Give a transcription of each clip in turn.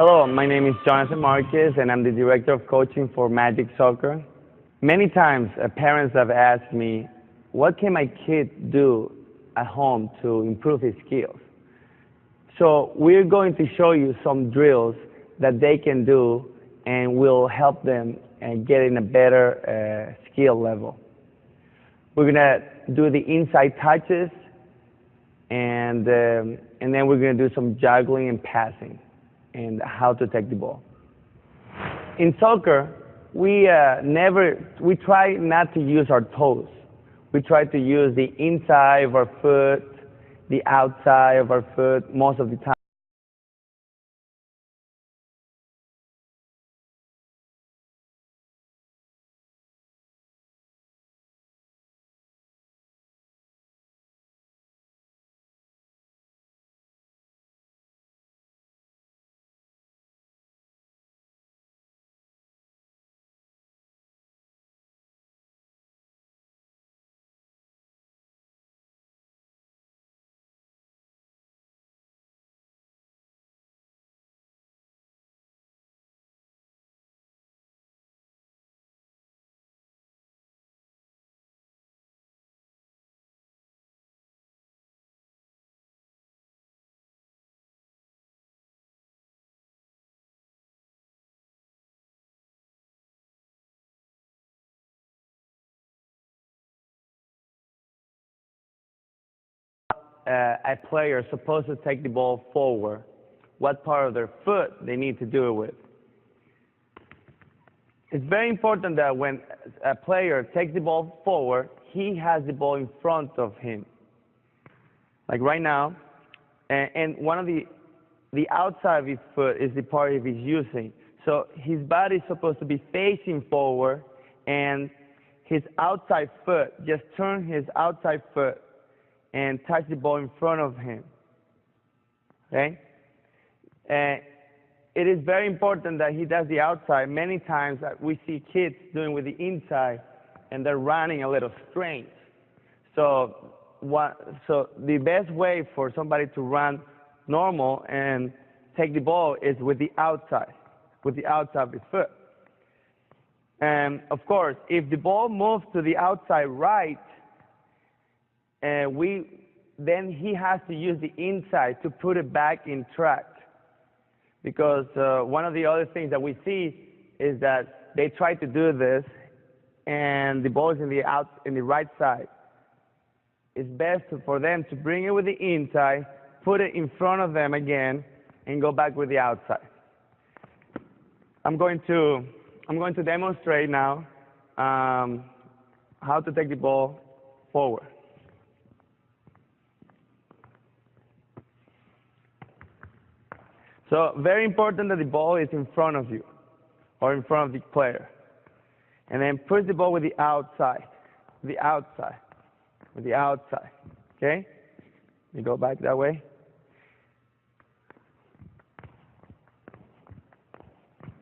Hello, my name is Jonathan Marquez, and I'm the Director of Coaching for Magic Soccer. Many times, parents have asked me, what can my kid do at home to improve his skills? So we're going to show you some drills that they can do and will help them get in a better skill level. We're going to do the inside touches, and then we're going to do some juggling and passing, and how to take the ball. In soccer, we try not to use our toes. We try to use the inside of our foot, the outside of our foot most of the time. A player is supposed to take the ball forward, what part of their foot they need to do it with. It's very important that when a player takes the ball forward, he has the ball in front of him. Like right now, and one of the outside of his foot is the part he's using. So his body is supposed to be facing forward, and his outside foot, just turn his outside foot and touch the ball in front of him. Okay? It is very important that he does the outside. Many times we see kids doing with the inside, and they're running a little strange. So the best way for somebody to run normal and take the ball is with the outside of his foot. And of course, if the ball moves to the outside right, then he has to use the inside to put it back in track. Because one of the other things that we see is that they try to do this, and the ball is in the right side. It's best for them to bring it with the inside, put it in front of them again, and go back with the outside. I'm going to demonstrate now how to take the ball forward. So very important that the ball is in front of you, or in front of the player. And then push the ball with the outside, with the outside, okay? You go back that way.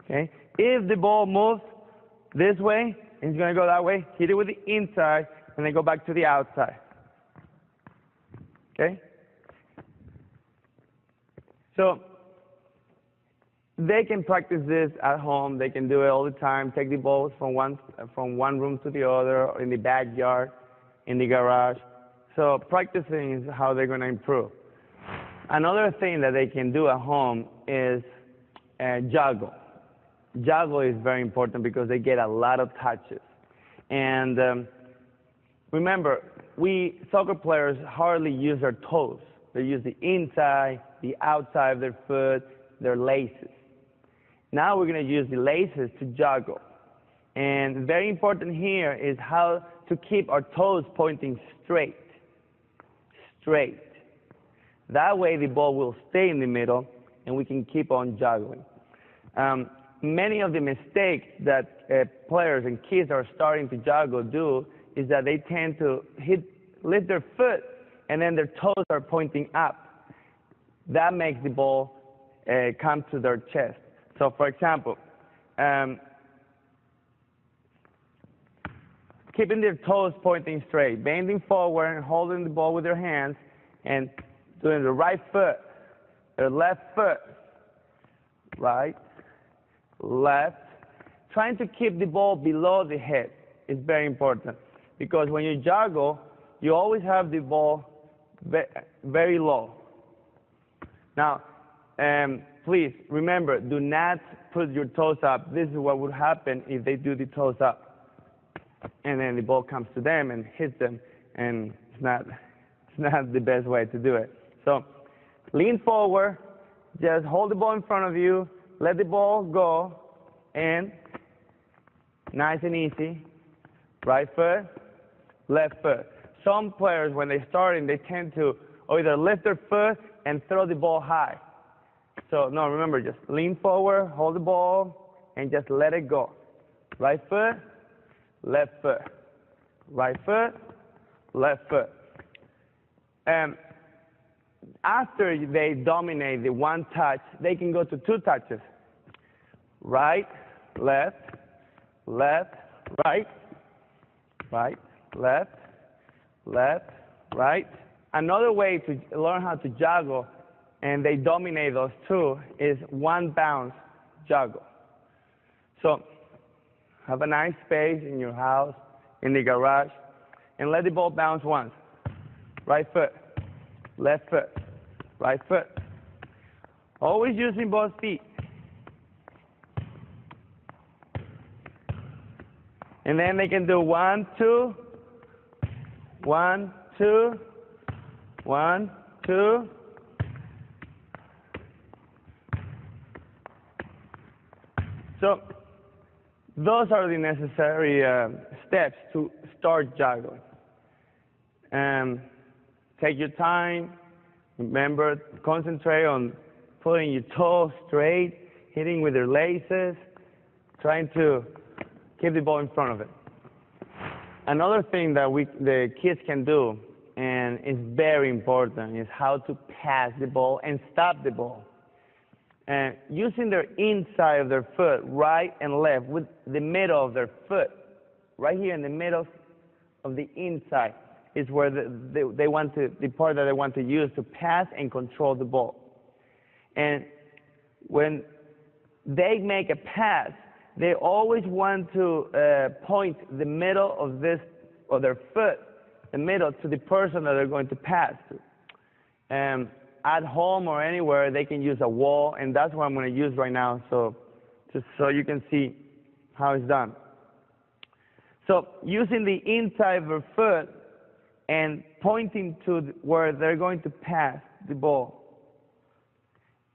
Okay? If the ball moves this way, and it's going to go that way, hit it with the inside, and then go back to the outside. Okay? So they can practice this at home. They can do it all the time. Take the balls from one room to the other, or in the backyard, in the garage. So practicing is how they're going to improve. Another thing that they can do at home is juggle. Juggle is very important because they get a lot of touches. And remember, we soccer players hardly use their toes. They use the inside, the outside of their foot, their laces. Now we're going to use the laces to juggle. And very important here is how to keep our toes pointing straight. Straight. That way the ball will stay in the middle and we can keep on juggling. Many of the mistakes that players and kids are starting to juggle do is that they tend to hit lift their foot, and then their toes are pointing up. That makes the ball come to their chest. So, for example, keeping their toes pointing straight, bending forward and holding the ball with their hands, and doing the right foot, their left foot, right, left, trying to keep the ball below the head is very important, because when you juggle, you always have the ball very low. Now, please remember, do not put your toes up. This is what would happen if they do the toes up, and then the ball comes to them and hits them, and it's not the best way to do it. So lean forward, just hold the ball in front of you, let the ball go, and nice and easy, right foot, left foot. Some players, when they're starting, they tend to either lift their foot and throw the ball high. So no, remember, just lean forward, hold the ball, and just let it go. Right foot, left foot, right foot, left foot. After they dominate the one touch, they can go to two touches. Right, left, left, right, right, left, left, right. Another way to learn how to juggle, and they dominate those two, is one bounce juggle. So have a nice space in your house, in the garage, and let the ball bounce once. Right foot, left foot, right foot. Always using both feet. And then they can do 1, 2, 1, 2, 1, 2. So those are the necessary steps to start juggling. Take your time. Remember, concentrate on putting your toes straight, hitting with your laces, trying to keep the ball in front of it. Another thing that the kids can do, and is very important, is how to pass the ball and stop the ball. And using their inside of their foot, right and left, with the middle of their foot, right here in the middle of the inside, is where they want to, the part that they want to use to pass and control the ball. And when they make a pass, they always want to point the middle of their foot, the middle, to the person that they're going to pass to. At home or anywhere, they can use a wall, and that's what I'm going to use right now, so just so you can see how it's done. So using the inside of their foot and pointing to where they're going to pass the ball.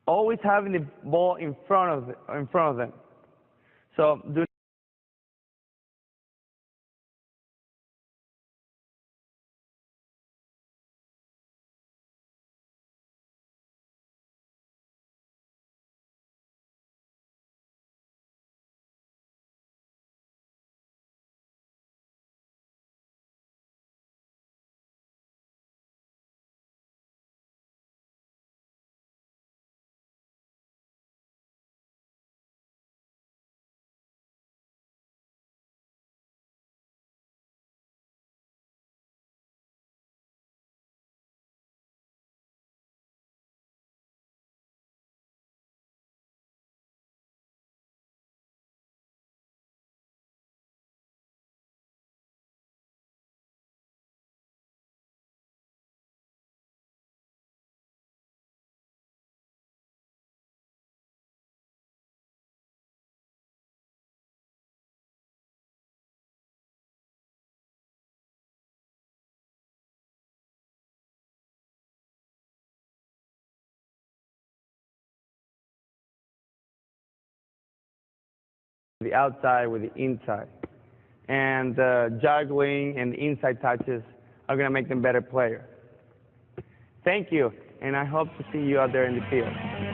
Always having the ball in front of them. So do the outside with the inside. And juggling and the inside touches are going to make them better players. Thank you, and I hope to see you out there in the field.